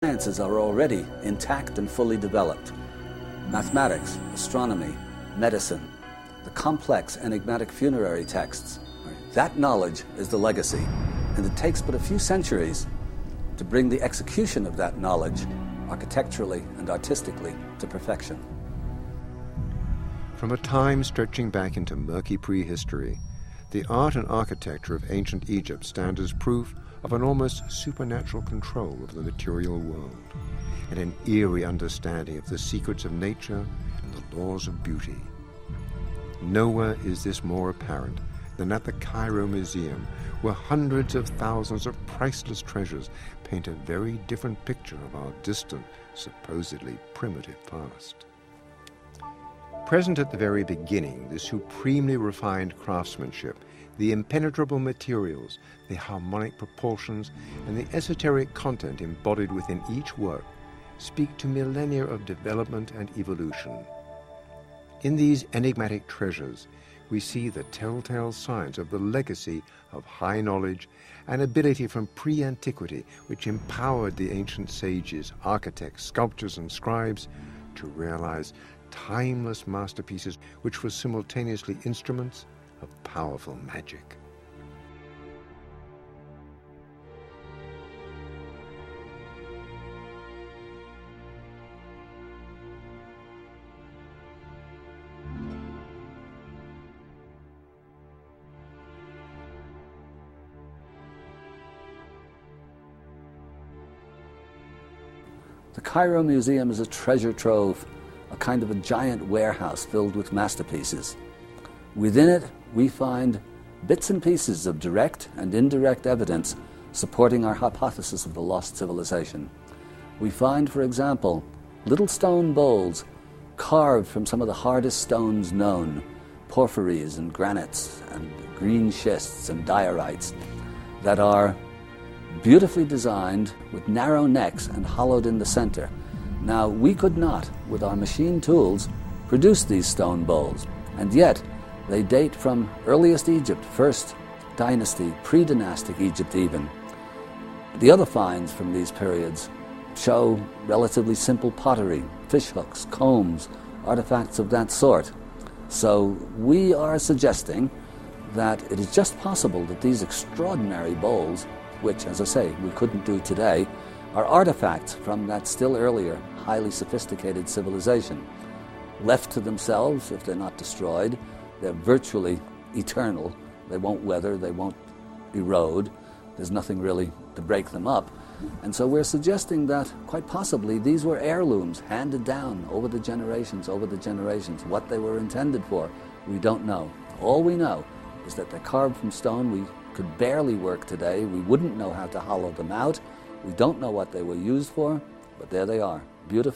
Sciences are already intact and fully developed. Mathematics, astronomy, medicine, the complex enigmatic funerary texts. That knowledge is the legacy, and it takes but a few centuries to bring the execution of that knowledge architecturally and artistically to perfection. From a time stretching back into murky prehistory, the art and architecture of ancient Egypt stand as proof of an almost supernatural control of the material world and an eerie understanding of the secrets of nature and the laws of beauty. Nowhere is this more apparent than at the Cairo Museum, where hundreds of thousands of priceless treasures paint a very different picture of our distant, supposedly primitive past. Present at the very beginning, the supremely refined craftsmanship, the impenetrable materials, the harmonic proportions, and the esoteric content embodied within each work speak to millennia of development and evolution. In these enigmatic treasures, we see the telltale signs of the legacy of high knowledge and ability from pre-antiquity which empowered the ancient sages, architects, sculptors, and scribes to realize timeless masterpieces which were simultaneously instruments of powerful magic. The Cairo Museum is a treasure trove, a kind of a giant warehouse filled with masterpieces. Within it, we find bits and pieces of direct and indirect evidence supporting our hypothesis of the lost civilization. We find, for example, little stone bowls carved from some of the hardest stones known, porphyries and granites and green schists and diorites, that are beautifully designed with narrow necks and hollowed in the center. Now, we could not, with our machine tools, produce these stone bowls, and yet they date from earliest Egypt, first dynasty, pre-dynastic Egypt even. The other finds from these periods show relatively simple pottery, fish hooks, combs, artifacts of that sort. So we are suggesting that it is just possible that these extraordinary bowls, which, as I say, we couldn't do today, are artifacts from that still earlier, highly sophisticated civilization. Left to themselves, if they're not destroyed, they're virtually eternal. They won't weather, they won't erode. There's nothing really to break them up. And so we're suggesting that, quite possibly, these were heirlooms handed down over the generations. What they were intended for, we don't know. All we know is that they're carved from stone. We could barely work today. We wouldn't know how to hollow them out. We don't know what they were used for, but there they are, beautiful.